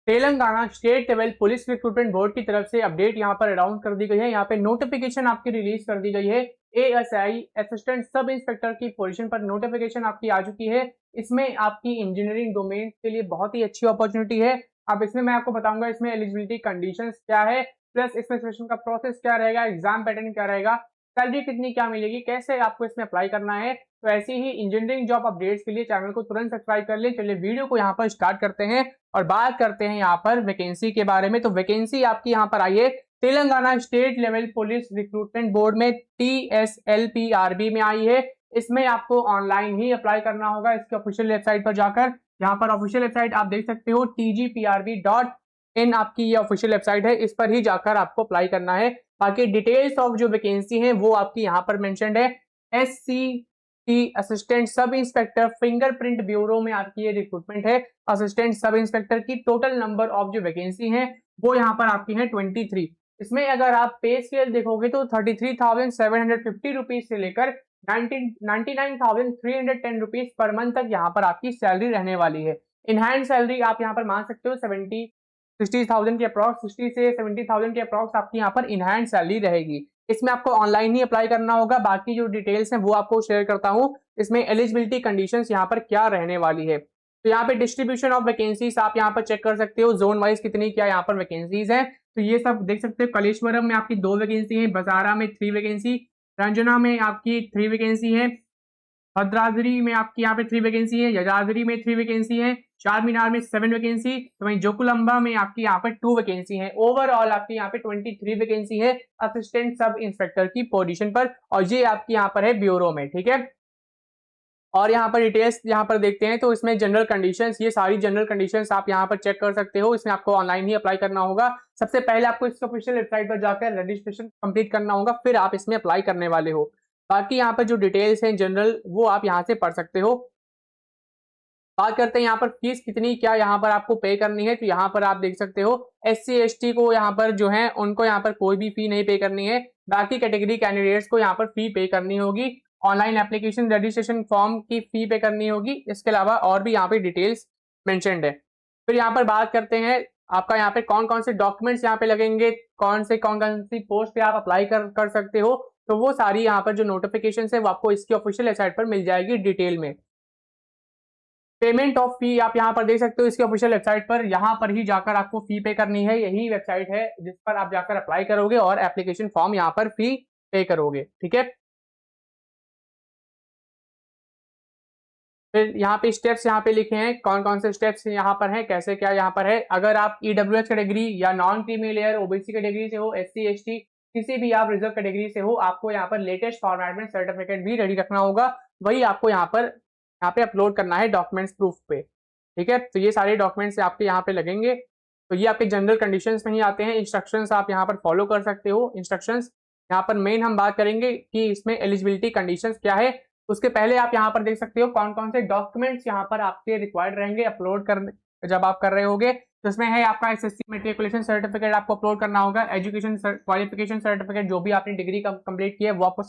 Telangana state level police recruitment board की तरफ से अपडेट यहाँ पर अनाउंस कर दी गई है। यहाँ पे नोटिफिकेशन आपकी रिलीज कर दी गई है। एएसआई असिस्टेंट सब इंस्पेक्टर की पोजीशन पर नोटिफिकेशन आपकी आ चुकी है। इसमें आपकी इंजीनियरिंग डोमेन के लिए बहुत ही अच्छी अपॉर्चुनिटी है। अब इसमें मैं आपको बताऊंगा इसमें एलिजिबिलिटी कंडीशंस क्या है, प्लस इसमें सिलेक्शन का प्रोसेस क्या रहेगा, एग्जाम पैटर्न क्या रहेगा, सैलरी कितनी क्या मिलेगी, कैसे आपको इसमें अप्लाई करना है। तो ऐसी ही इंजीनियरिंग जॉब अपडेट्स के लिए चैनल को तुरंत सब्सक्राइब कर लें। चलिए वीडियो को यहाँ पर स्टार्ट करते हैं और बात करते हैं यहाँ पर वैकेंसी के बारे में। तो वैकेंसी आपकी यहाँ पर आई है Telangana state level police recruitment board में, TSLPRB में आई है। इसमें आपको ऑनलाइन ही अप्लाई करना होगा इसके ऑफिशियल वेबसाइट पर जाकर। यहाँ पर ऑफिशियल वेबसाइट आप देख सकते हो tgprb.in आपकी ये ऑफिशियल वेबसाइट है, इस पर ही जाकर आपको अप्लाई करना है। बाकी डिटेल्स ऑफ जो वैकेंसी है वो आपकी यहाँ पर मेंशन्ड है। SCT assistant sub inspector fingerprint bureau में आपकी ये रिक्रूटमेंट है। असिस्टेंट सब इंस्पेक्टर की टोटल नंबर ऑफ जो वैकेंसी है वो यहाँ पर आपकी है 23। इसमें अगर आप पे स्केल देखोगे तो 33,750 रुपीज से लेकर 99,310 रुपीज पर मंथ तक यहाँ पर आपकी सैलरी रहने वाली है। इन हैंड सैलरी आप यहाँ पर मान सकते हो 60,000 के अप्रॉक्स, 60 से 70,000 के अप्रॉक्स आपकी यहाँ पर इन हैंड सैलरी रहेगी। इसमें आपको ऑनलाइन ही अप्लाई करना होगा। बाकी जो डिटेल्स हैं वो आपको शेयर करता हूँ। इसमें एलिजिबिलिटी कंडीशंस यहाँ पर क्या रहने वाली है। तो यहाँ पे डिस्ट्रीब्यूशन ऑफ वैकेंसीज आप यहाँ पर चेक कर सकते हो, जोन वाइज कितनी क्या यहाँ पर वैकेंसीज हैं। तो ये सब देख सकते हो। कलेश्वरम में आपकी 2 वैकेंसी है, बजारा में 3 वैकेंसी, रंजना में आपकी 3 वैकेंसी है, भद्राद्री में आपकी यहाँ पे 3 वैकेंसी है, यजाद्री में 3 वैकेंसी है, चार मीनार में 7 वैकेंसी, तो वहीं जोकुलंबा में आपकी यहाँ पे 2 वैकेंसी है। ओवरऑल आपकी यहाँ पे 23 वैकेंसी है असिस्टेंट सब इंस्पेक्टर की पोजीशन पर, और ये आपकी यहाँ पर है ब्यूरो में। ठीक है, और यहाँ पर डिटेल्स यहाँ पर देखते हैं तो इसमें जनरल कंडीशंस, ये सारी जनरल कंडीशंस आप यहाँ पर चेक कर सकते हो। इसमें आपको ऑनलाइन ही अप्लाई करना होगा। सबसे पहले आपको इसके ऑफिशियल वेबसाइट पर जाकर रजिस्ट्रेशन कंप्लीट करना होगा, फिर आप इसमें अप्लाई करने वाले हो। बाकी यहाँ पर जो डिटेल्स हैं जनरल वो आप यहाँ से पढ़ सकते हो। बात करते हैं यहाँ पर फीस कितनी क्या यहाँ पर आपको पे करनी है। तो यहाँ पर आप देख सकते हो SC ST को यहाँ पर जो है उनको यहाँ पर कोई भी फी नहीं पे करनी है। बाकी कैटेगरी कैंडिडेट्स को यहाँ पर फी पे करनी होगी। ऑनलाइन एप्लीकेशन रजिस्ट्रेशन फॉर्म की फी पे करनी होगी। इसके अलावा और भी यहाँ पे डिटेल्स मेंशन्ड है। फिर यहाँ पर बात करते हैं आपका यहाँ पे कौन कौन से डॉक्यूमेंट्स यहाँ पे लगेंगे, कौन कौन सी पोस्ट पे आप अप्लाई कर सकते हो। तो वो सारी यहाँ पर जो नोटिफिकेशन है वो आपको इसकी ऑफिशियल वेबसाइट पर मिल जाएगी डिटेल में। पेमेंट ऑफ फी आप यहाँ पर देख सकते हो इसके ऑफिशियल वेबसाइट पर, यहाँ पर ही जाकर आपको फी पे करनी है। यही वेबसाइट है जिस पर आप जाकर अप्लाई करोगे और एप्लीकेशन फॉर्म यहाँ पर फी पे करोगे। ठीक है, फिर यहाँ पे स्टेप्स यहाँ पे लिखे हैं, कौन कौन से स्टेप्स यहाँ पर हैं, कैसे क्या यहाँ पर है। अगर आप EWS कैटेगरी या non creamy layer OBC category से हो, SC ST किसी भी आप रिजर्व कैटेगरी से हो, आपको यहाँ पर लेटेस्ट फॉर्मेट में सर्टिफिकेट भी रेडी रखना होगा। वही आपको यहाँ पे अपलोड करना है डॉक्यूमेंट्स प्रूफ पे। ठीक है, तो ये सारे डॉक्यूमेंट्स आपके यहाँ पे लगेंगे। तो ये आपके जनरल कंडीशंस में ही आते हैं। इंस्ट्रक्शंस आप यहाँ पर फॉलो कर सकते हो। इंस्ट्रक्शंस यहाँ पर मेन हम बात करेंगे कि इसमें एलिजिबिलिटी कंडीशंस क्या है। उसके पहले आप यहाँ पर देख सकते हो कौन कौन से डॉक्यूमेंट्स यहाँ पर आपके रिक्वायर्ड रहेंगे अपलोड करने जब आप कर रहे होगे। तो इसमें है आपका SSC मेट्रिकुलेशन सर्टिफिकेट आपको अपलोड करना होगा। एजुकेशन क्वालिफिकेशन सर्टिफिकेट जो भी आपने डिग्री कंप्लीट की है वो आपको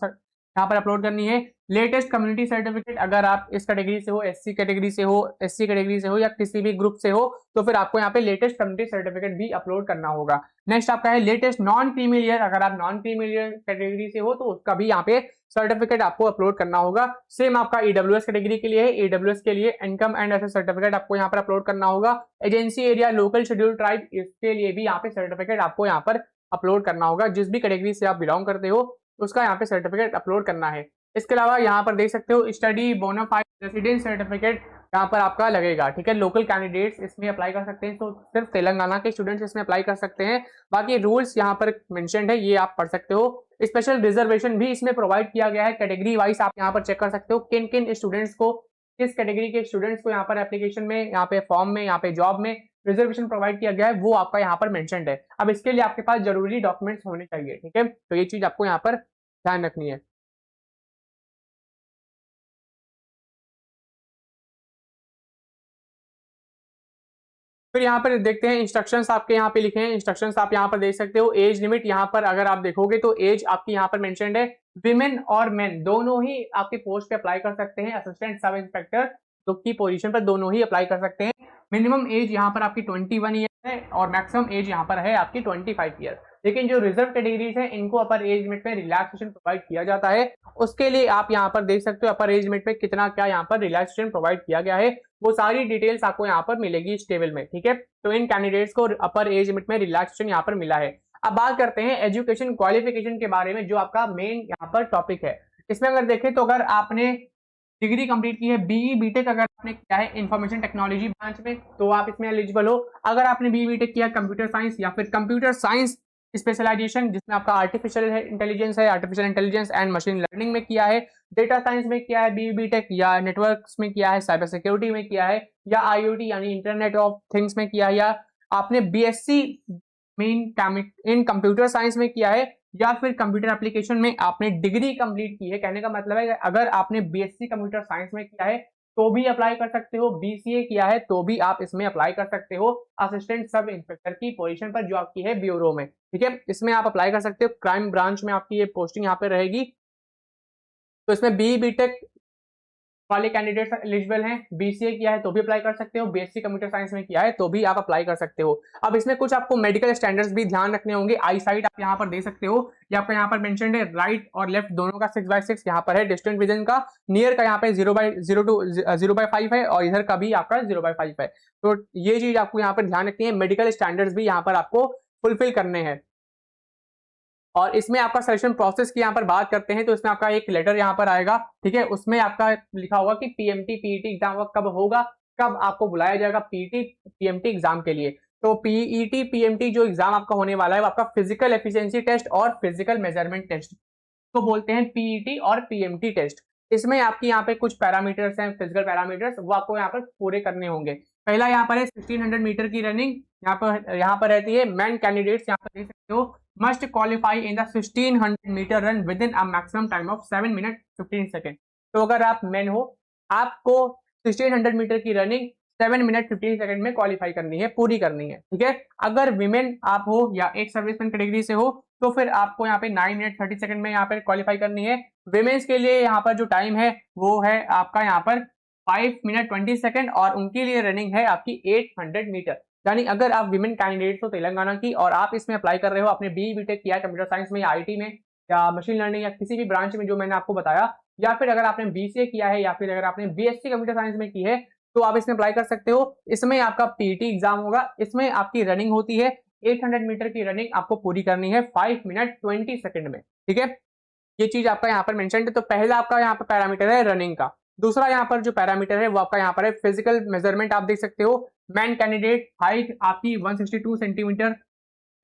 यहाँ पर अपलोड करनी है। लेटेस्ट कम्युनिटी सर्टिफिकेट, अगर आप इस कैटेगरी से हो, SC कैटेगरी से हो, SC कैटेगरी से हो या किसी भी ग्रुप से हो, तो फिर आपको यहाँ पे लेटेस्ट कम्युनिटी सर्टिफिकेट भी अपलोड करना होगा। नेक्स्ट आपका है लेटेस्ट नॉन क्रीमी लेयर, अगर आप नॉन क्रीमी लेयर कैटेगरी से हो तो उसका भी यहाँ पे सर्टिफिकेट आपको अपलोड करना होगा। सेम आपका EWS कैटेगरी के लिए है। EWS के लिए इनकम एंड एसेट सर्टिफिकेट आपको यहाँ पर अपलोड करना होगा। Agency area local schedule tribe, इसके लिए भी यहाँ पे सर्टिफिकेट आपको यहाँ पर अपलोड करना होगा। जिस भी कैटेगरी से आप बिलोंग करते हो उसका यहाँ पे सर्टिफिकेट अपलोड करना है। इसके अलावा यहाँ पर देख सकते हो स्टडी बोनाफाइड रेसिडेंस सर्टिफिकेट यहाँ पर आपका लगेगा। ठीक है, लोकल कैंडिडेट्स इसमें अप्लाई कर सकते हैं, तो सिर्फ तेलंगाना के स्टूडेंट्स इसमें अप्लाई कर सकते हैं। बाकी रूल्स यहाँ पर मेंशन्ड है, ये आप पढ़ सकते हो। स्पेशल रिजर्वेशन भी इसमें प्रोवाइड किया गया है। कैटेगरी वाइज आप यहाँ पर चेक कर सकते हो किन किन स्टूडेंट्स को, किस कैटेगरी के स्टूडेंट्स को यहाँ पर एप्लीकेशन में, यहाँ पे फॉर्म में, यहाँ पे जॉब में रिजर्वेशन प्रोवाइड किया गया है, वो आपका यहाँ पर मेंशन्ड है। अब इसके लिए आपके पास जरूरी डॉक्यूमेंट्स होने चाहिए। ठीक है, तो ये चीज आपको यहाँ पर ध्यान रखनी है। फिर यहाँ पर देखते हैं इंस्ट्रक्शंस आपके यहाँ पे लिखे हैं। इंस्ट्रक्शंस आप यहाँ पर देख सकते हो। एज लिमिट यहाँ पर अगर आप देखोगे तो एज आपकी यहाँ पर मेंशन्ड है। विमेन और मेन दोनों ही आपके पोस्ट पे अप्लाई कर सकते हैं। असिस्टेंट सब इंस्पेक्टर तो की पोजीशन पर दोनों ही अप्लाई कर सकते हैं। मिनिमम एज यहाँ पर आपकी 21 ईयर है और मैक्सिमम एज यहाँ पर है आपकी 25 ईयर। लेकिन जो रिजर्व कैटेगरीज है इनको अपर एज लिमिट में रिलैक्सेशन प्रोवाइड किया जाता है। उसके लिए आप यहाँ पर देख सकते हो अपर एज लिमिट में कितना क्या यहाँ पर रिलैक्सेशन प्रोवाइड किया गया है, वो सारी डिटेल्स आपको यहाँ पर मिलेगी इस टेबल में। ठीक है, तो इन कैंडिडेट्स को अपर एज लिमिट में रिलैक्सेशन यहाँ पर मिला है। अब बात करते हैं एजुकेशन क्वालिफिकेशन के बारे में, जो आपका मेन यहाँ पर टॉपिक है। इसमें अगर देखें तो अगर आपने डिग्री कंप्लीट की है, बीई बीटेक अगर आपने किया है इंफॉर्मेशन टेक्नोलॉजी ब्रांच में, तो आप इसमें एलिजिबल हो। अगर आपने बीई बीटेक किया कंप्यूटर साइंस या फिर कंप्यूटर साइंस स्पेशलाइजेशन जिसमें आपका आर्टिफिशियल इंटेलिजेंस है, artificial intelligence and machine learning में किया है, डेटा साइंस में किया है बीई बीटेक, या नेटवर्क्स में किया है, साइबर सिक्योरिटी में किया है, या आईओटी यानी इंटरनेट ऑफ थिंग्स में किया है, या आपने बीएससी इन कंप्यूटर साइंस में किया है, या फिर कंप्यूटर एप्लीकेशन में आपने डिग्री कंप्लीट की है। कहने का मतलब है अगर आपने बीएससी कंप्यूटर साइंस में किया है तो भी अप्लाई कर सकते हो, बीसीए किया है तो भी आप इसमें अप्लाई कर सकते हो असिस्टेंट सब इंस्पेक्टर की पोजीशन पर जो आपकी है ब्यूरो में। ठीक है, इसमें आप अप्लाई कर सकते हो, क्राइम ब्रांच में आपकी ये पोस्टिंग यहाँ पे रहेगी। तो इसमें बीई बीटेक वाले कैंडिडेट्स एलिजिबल हैं, बीसीए किया है तो भी अप्लाई कर सकते हो, बीएससी कंप्यूटर साइंस में किया है तो भी आप अप्लाई कर सकते हो। अब इसमें कुछ आपको मेडिकल स्टैंडर्ड्स भी ध्यान रखने होंगे। आई साइट आप यहाँ पर दे सकते हो, ये आपका यहाँ पर मेंशन्ड है, राइट और लेफ्ट दोनों का 6/6 यहाँ पर है, डिस्टेंट विजन का नियर का यहाँ पे 0/5 है और इधर का भी आपका 0/5 है। तो ये चीज आपको यहाँ पर ध्यान रखनी है, मेडिकल स्टैंडर्ड्स भी यहाँ पर आपको फुलफिल करने हैं। और इसमें आपका सिलेक्शन प्रोसेस की यहाँ पर बात करते हैं तो इसमें आपका एक लेटर यहाँ पर आएगा। ठीक है, उसमें आपका लिखा होगा कि पीएमटी पीईटी एग्जाम कब होगा, कब आपको बुलाया जाएगा पीईटी पीएमटी एग्जाम के लिए। तो पीईटी पीएमटी जो एग्जाम आपका होने वाला है वो आपका फिजिकल एफिशिएंसी टेस्ट और फिजिकल मेजरमेंट टेस्ट को बोलते हैं पीईटी और पीएमटी टेस्ट। इसमें आपकी यहाँ पे कुछ पैरामीटर्स हैं, फिजिकल पैरामीटर्स, वो आपको यहाँ पर पूरे करने होंगे। पहला यहाँ पर है 1600 मीटर की रनिंग, यहाँ पर रहती है। मेन कैंडिडेट्स यहाँ पर देख सकते हो, must qualify in the 1600 metre run within a maximum time of 7 minute 15 second. तो अगर आप मेन हो, आपको 1600 मीटर की रनिंग 7 मिनट 15 सेकंड में क्वालिफाई करनी है, पूरी करनी है। ठीक है, अगर विमेन आप हो या एक सर्विसमैन कैटेगरी से हो तो फिर आपको यहाँ पे 9 मिनट 30 सेकंड में यहाँ पे क्वालिफाई करनी है। विमेन्स के लिए यहाँ पर जो टाइम है वो है आपका यहाँ पर 5 मिनट 20 सेकंड और उनके लिए रनिंग है आपकी 800 मीटर। यानी अगर आप विमेन कैंडिडेट हो तेलंगाना की और आप इसमें अप्लाई कर रहे हो, आपने बीई बीटेक किया है कंप्यूटर साइंस में या आईटी में या मशीन लर्निंग या किसी भी ब्रांच में जो मैंने आपको बताया, या फिर अगर आपने बीसीए किया है या फिर अगर आपने बीएससी कंप्यूटर साइंस में की है तो आप इसमें अप्लाई कर सकते हो। इसमें आपका पीटी एग्जाम होगा, इसमें आपकी रनिंग होती है 800 मीटर की रनिंग आपको पूरी करनी है 5 मिनट 20 सेकंड में। ठीक है, ये चीज आपका यहाँ पर मेंशन है। तो पहला आपका यहाँ पर पैरामीटर है रनिंग का। दूसरा यहाँ पर जो पैरामीटर है वो आपका यहाँ पर है फिजिकल मेजरमेंट। आप देख सकते हो मैन कैंडिडेट हाइट आपकी 162 सेंटीमीटर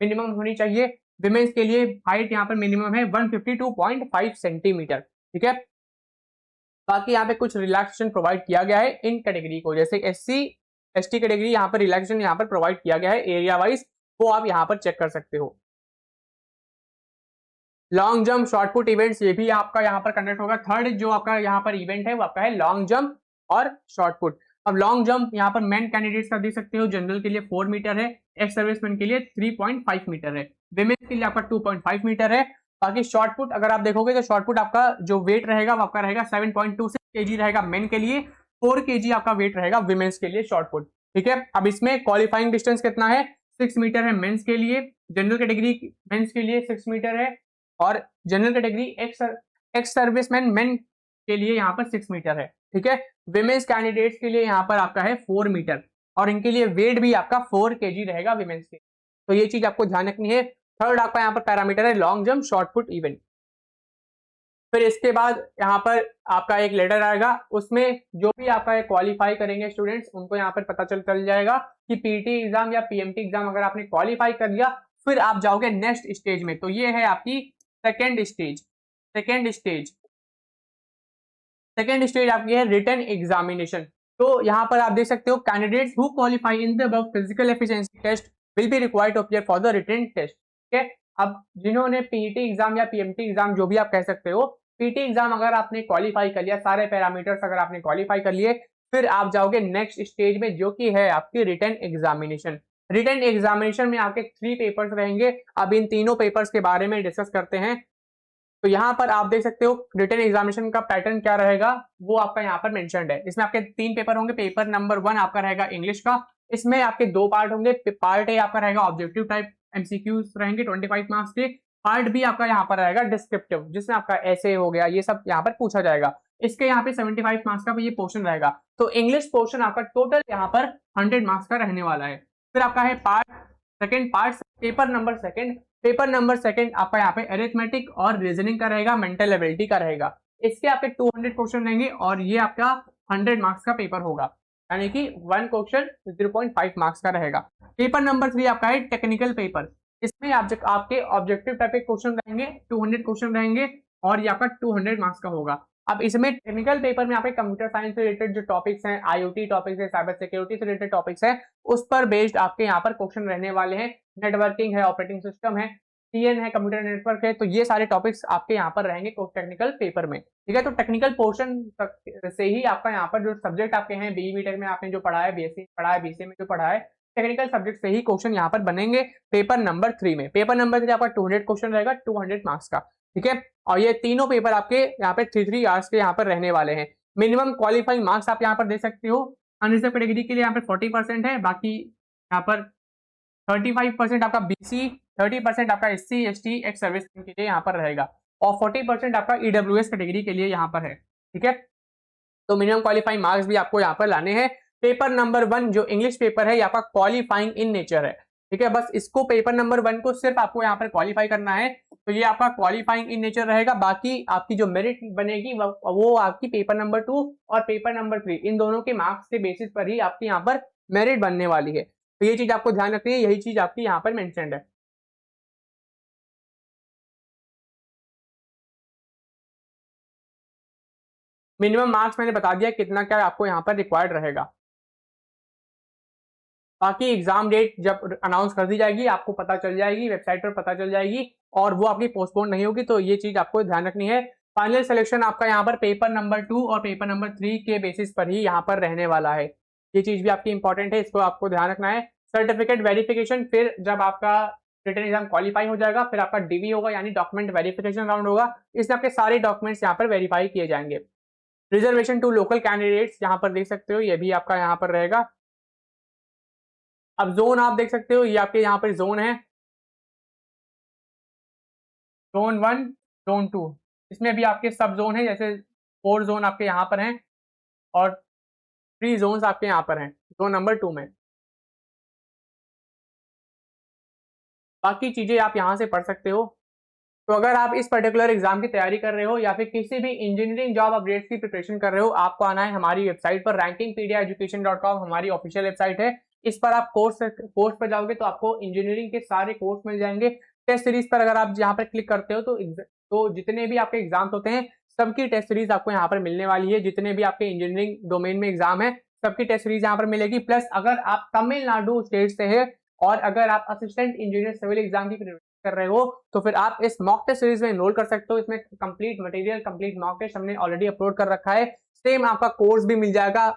मिनिमम होनी चाहिए। विमेन्स के लिए हाइट यहाँ पर मिनिमम है 152.5 सेंटीमीटर। ठीक है, बाकी यहाँ पे कुछ रिलैक्सेशन प्रोवाइड किया गया है इन कैटेगरी को, जैसे एससी एसटी कैटेगरी यहाँ पर रिलैक्सेशन यहाँ पर प्रोवाइड किया गया है एरिया वाइज, वो आप यहाँ पर चेक कर सकते हो। Long jump short put events ये भी आपका यहाँ पर कंडक्ट होगा। थर्ड जो आपका यहाँ पर इवेंट है वो आपका है लॉन्ग जंप और शॉर्ट पुट। अब लॉन्ग जंप यहाँ पर मेन कैंडिडेट्स का देख सकते हो, जनरल के लिए 4 मीटर है, एक्स सर्विसमैन के लिए 3.5 मीटर है, विमेन के लिए आपका 2.5 मीटर है। बाकी शॉर्ट पुट अगर आप देखोगे तो शॉर्ट पुट आपका जो वेट रहेगा वो आपका रहेगा 7.26 kg रहेगा मेन के लिए, 4 kg आपका वेट रहेगा विमेन्स के लिए शॉर्ट पुट। ठीक है, अब इसमें क्वालिफाइंग डिस्टेंस कितना है, 6 मीटर है मेंस के लिए, जनरल कैटेगरी मेंस के लिए 6 मीटर है और general category ex serviceman main के लिए यहाँ पर 6 मीटर है। ठीक है, विमेन्स कैंडिडेट्स के लिए यहाँ पर आपका है 4 मीटर और इनके लिए वेट भी आपका 4 kg रहेगा विमेन्स के। तो ये चीज आपको ध्यान रखनी है। थर्ड आपका यहाँ पर पैरामीटर है long jump short put event. फिर इसके बाद यहाँ पर आपका एक लेटर आएगा, उसमें जो भी आपका क्वालिफाई करेंगे स्टूडेंट्स उनको यहाँ पर पता चल जाएगा कि पीटी एग्जाम या पीएमटी एग्जाम अगर आपने क्वालिफाई कर लिया फिर आप जाओगे नेक्स्ट स्टेज में। तो ये है आपकी सेकेंड स्टेज आपकी है रिटन एग्जामिनेशन। तो यहाँ पर आप देख सकते हो candidates who qualify in the above physical efficiency test will be required to appear for the written test. ठीक है, अब जिन्होंने पीटी एग्जाम या पीएमटी एग्जाम जो भी आप कह सकते हो, पीटी एग्जाम अगर आपने क्वालिफाई कर लिया, सारे पैरामीटर्स अगर आपने क्वालिफाई कर लिए, फिर आप जाओगे नेक्स्ट स्टेज में जो कि है आपकी रिटन एग्जामिनेशन। रिटन एग्जामिनेशन में आपके 3 पेपर्स रहेंगे। अब इन तीनों पेपर्स के बारे में डिस्कस करते हैं। तो यहाँ पर आप देख सकते हो रिटन एग्जामिनेशन का पैटर्न क्या रहेगा वो आपका यहाँ पर मेंशन्ड है। इसमें आपके 3 पेपर होंगे। पेपर नंबर 1 आपका रहेगा इंग्लिश का, इसमें आपके दो पार्ट होंगे। पार्ट ए आपका रहेगा ऑब्जेक्टिव टाइप एमसीक्यूज रहेंगे 25 मार्क्स के। पार्ट बी आपका यहाँ पर रहेगा डिस्क्रिप्टिव, जिसमें आपका ऐसे हो गया, ये सब यहाँ पर पूछा जाएगा। इसके यहाँ पे 75 मार्क्स का ये पोर्शन रहेगा। तो इंग्लिश पोर्शन आपका टोटल यहाँ पर 100 मार्क्स का रहने वाला है। फिर आपका है पार्ट पेपर नंबर सेकंड आपका यहाँ पे अरिथमेटिक और रीजनिंग का रहेगा, मेंटल एबिलिटी का रहेगा। इसके आपके 200 क्वेश्चन रहेंगे और ये आपका 100 मार्क्स का पेपर होगा, यानी कि 1 क्वेश्चन 0.5 मार्क्स का रहेगा। पेपर नंबर 3 आपका है टेक्निकल पेपर। इसमें आपके ऑब्जेक्टिव टाइप के क्वेश्चन रहेंगे, 200 क्वेश्चन रहेंगे और ये आपका 200 मार्क्स का होगा। अब इसमें टेक्निकल पेपर में आपके कंप्यूटर साइंस से रिलेटेड जो टॉपिक्स हैं, आईओटी टॉपिक्स है, साइबर सिक्योरिटी से रिलेटेड टॉपिक्स है, उस पर बेस्ड आपके यहाँ पर क्वेश्चन रहने वाले हैं। नेटवर्किंग है, ऑपरेटिंग सिस्टम है, सीएन है, कंप्यूटर नेटवर्क है, तो ये सारे टॉपिक्स आपके यहाँ पर रहेंगे टेक्निकल पेपर में। ठीक है, तो टेक्निकल पोर्शन से ही आपका यहाँ पर जो सब्जेक्ट आपके हैं, बीई बीटेक में आपने जो पढ़ा है, बीएससी पढ़ा है, बीसीए में जो पढ़ा है, टेक्निकल सब्जेक्ट से ही क्वेश्चन यहाँ पर बनेंगे पेपर नंबर 3 में। पेपर नंबर 3 आपका 200 क्वेश्चन रहेगा, 200 मार्क्स का। ठीक है, और ये तीनों पेपर आपके यहाँ पे 3 आवर्स के यहाँ पर रहने वाले हैं। मिनिमम क्वालिफाइंग मार्क्स आप यहाँ पर दे सकते हो। अनरिजर्व कैटेगरी के लिए यहाँ पे 40% है, बाकी यहाँ पर 35% आपका बीसी, 30% आपका एससी एसटी एक्स सर्विस के लिए यहाँ पर रहेगा और 40% आपका ईडब्ल्यूएस कैटेगरी के लिए यहाँ पर है। ठीक है, तो मिनिमम क्वालिफाइंग मार्क्स भी आपको यहाँ पर लाने हैं। पेपर नंबर 1 जो इंग्लिश पेपर है, ये आपका क्वालिफाइंग इन नेचर है। ठीक है, बस इसको पेपर नंबर 1 को सिर्फ आपको यहाँ पर क्वालिफाई करना है, तो ये आपका क्वालिफाइंग इन नेचर रहेगा। बाकी आपकी जो मेरिट बनेगी वो आपकी पेपर नंबर 2 और पेपर नंबर 3 इन दोनों के मार्क्स के बेसिस पर ही आपकी यहाँ पर मेरिट बनने वाली है। तो ये चीज आपको ध्यान रखनी है, यही चीज आपकी यहाँ पर मेंशन्ड है। मिनिमम मार्क्स मैंने बता दिया कितना क्या आपको यहाँ पर रिक्वायर्ड रहेगा। बाकी एग्जाम डेट जब अनाउंस कर दी जाएगी आपको पता चल जाएगी, वेबसाइट पर पता चल जाएगी और वो आपकी पोस्टपोन नहीं होगी, तो ये चीज आपको ध्यान रखनी है। फाइनल सिलेक्शन आपका यहाँ पर पेपर नंबर 2 और पेपर नंबर 3 के बेसिस पर ही यहाँ पर रहने वाला है। ये चीज भी आपकी इंपॉर्टेंट है, इसको आपको ध्यान रखना है। सर्टिफिकेट वेरिफिकेशन, फिर जब आपका रिटन एग्जाम क्वालिफाई हो जाएगा, फिर आपका डीवी होगा यानी डॉक्यूमेंट वेरिफिकेशन राउंड होगा। इसमें आपके सारे डॉक्यूमेंट्स यहाँ पर वेरीफाई किए जाएंगे। रिजर्वेशन टू लोकल कैंडिडेट्स यहाँ पर देख सकते हो, ये भी आपका यहाँ पर रहेगा। अब जोन आप देख सकते हो, ये आपके यहाँ पर जोन है, जोन 1, जोन 2। इसमें भी आपके सब जोन है, जैसे 4 जोन आपके यहाँ पर हैं और 3 जोन्स आपके यहाँ पर हैं जोन नंबर 2 में। बाकी चीजें आप यहाँ से पढ़ सकते हो। तो अगर आप इस पर्टिकुलर एग्जाम की तैयारी कर रहे हो या फिर किसी भी इंजीनियरिंग जॉब अपडेट्स की प्रिपरेशन कर रहे हो, आपको आना है हमारी वेबसाइट पर rankingpediaeducation.com हमारी ऑफिशियल वेबसाइट है। इस पर आप कोर्स पर जाओगे तो आपको इंजीनियरिंग के सारे कोर्स मिल जाएंगे। टेस्ट सीरीज पर अगर आप यहाँ पर क्लिक करते हो तो जितने भी आपके एग्जाम्स होते हैं सबकी टेस्ट सीरीज आपको यहाँ पर मिलने वाली है। जितने भी आपके इंजीनियरिंग डोमेन में एग्जाम है सबकी टेस्ट सीरीज यहाँ पर मिलेगी। प्लस अगर आप तमिलनाडु स्टेट से है और अगर आप असिस्टेंट इंजीनियर सिविल एग्जाम की कर रहे हो तो फिर आप इस मॉक टेस्ट सीरीज में एनरोल कर सकते हो। इसमें complete material, complete mock test हमने ऑलरेडी अपलोड कर रखा है। सेम आपका कोर्स भी मिल जाएगा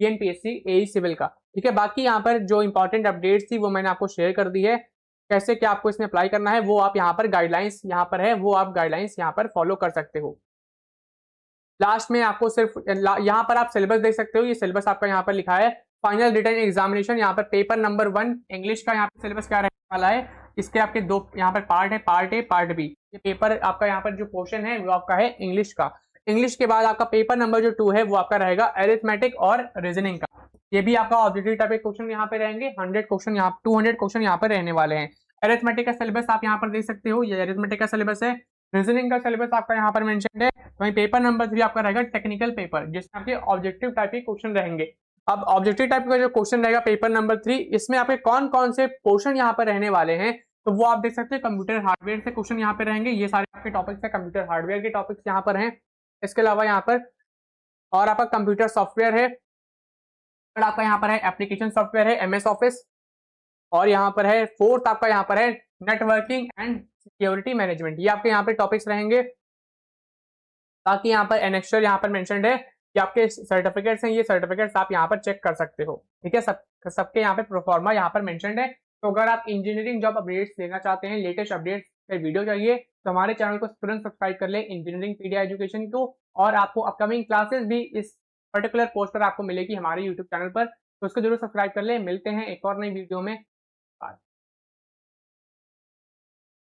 टीएनपीएससी एई सिविल का। ठीक है, बाकी यहाँ पर जो इंपॉर्टेंट अपडेट्स थी वो मैंने आपको शेयर कर दी है। कैसे क्या आपको इसमें अप्लाई करना है वो आप यहाँ पर गाइडलाइंस यहाँ पर है, वो आप गाइडलाइंस यहाँ पर फॉलो कर सकते हो। लास्ट में आपको सिर्फ यहाँ पर आप सिलेबस देख सकते हो, ये सिलेबस आपका यहाँ पर लिखा है। फाइनल रिटन एग्जामिनेशन, यहाँ पर पेपर नंबर 1 इंग्लिश का यहाँ पर सिलेबस क्या रहने वाला है। इसके आपके 2 यहाँ पर पार्ट है, पार्ट ए, पार्ट बी। ये पेपर आपका यहाँ पर जो पोर्शन है वो आपका है इंग्लिश का। इंग्लिश के बाद आपका पेपर नंबर जो 2 है वो आपका रहेगा अरिथमेटिक और रीजनिंग का। ये भी आपका ऑब्जेक्टिव टाइप के क्वेश्चन यहाँ पे रहेंगे। 100 क्वेश्चन यहाँ 200 क्वेश्चन यहाँ पर रहने वाले हैं। अरिथमेटिक का सिलेबस आप यहाँ पर देख सकते हो, ये अरिथमेटिक का सिलेबस है। रीजनिंग का सिलेबस आपका यहाँ पर मेंशन है। वहीं पेपर नंबर 3 आपका रहेगा टेक्निकल पेपर, जिसमें आपके ऑब्जेक्टिव टाइप के क्वेश्चन रहेंगे। अब ऑब्जेक्टिव टाइप का जो क्वेश्चन रहेगा पेपर नंबर 3, इसमें आपके कौन कौन से पोर्शन यहाँ पर रहने वाले हैं तो वो आप देख सकते हैं। कंप्यूटर हार्डवेयर से क्वेश्चन यहाँ पे रहेंगे, ये सारे आपके टॉपिक्स है, कंप्यूटर हार्डवेयर के टॉपिक्स यहाँ पर हैं। इसके अलावा यहाँ पर और आपका कंप्यूटर सॉफ्टवेयर है, और आपका यहाँ पर है एप्लीकेशन सॉफ्टवेयर है, एमएस ऑफिस, और यहाँ पर है 4th आपका यहाँ पर है नेटवर्किंग एंड सिक्योरिटी मैनेजमेंट। ये आपके यहाँ पे टॉपिक्स रहेंगे। बाकी यहाँ पर एनेक्स्चर यहाँ पर मेंशन्ड है कि आपके सर्टिफिकेट्स हैं, ये सर्टिफिकेट्स आप यहाँ पर चेक कर सकते हो। ठीक है, सबके यहाँ पे प्रोफॉर्मा यहाँ पर मेंशन्ड है। तो अगर आप इंजीनियरिंग जॉब अपडेट्स लेना चाहते हैं, लेटेस्ट अपडेट्स पे वीडियो चाहिए तो हमारे चैनल को तुरंत सब्सक्राइब कर ले इंजीनियरिंग पीडिया एजुकेशन को। और आपको अपकमिंग क्लासेस भी इस पर्टिकुलर पोस्ट पर आपको मिलेगी हमारे यूट्यूब चैनल पर। तो उसको जरूर सब्सक्राइब कर ले। मिलते हैं एक और नई वीडियो में। बाय।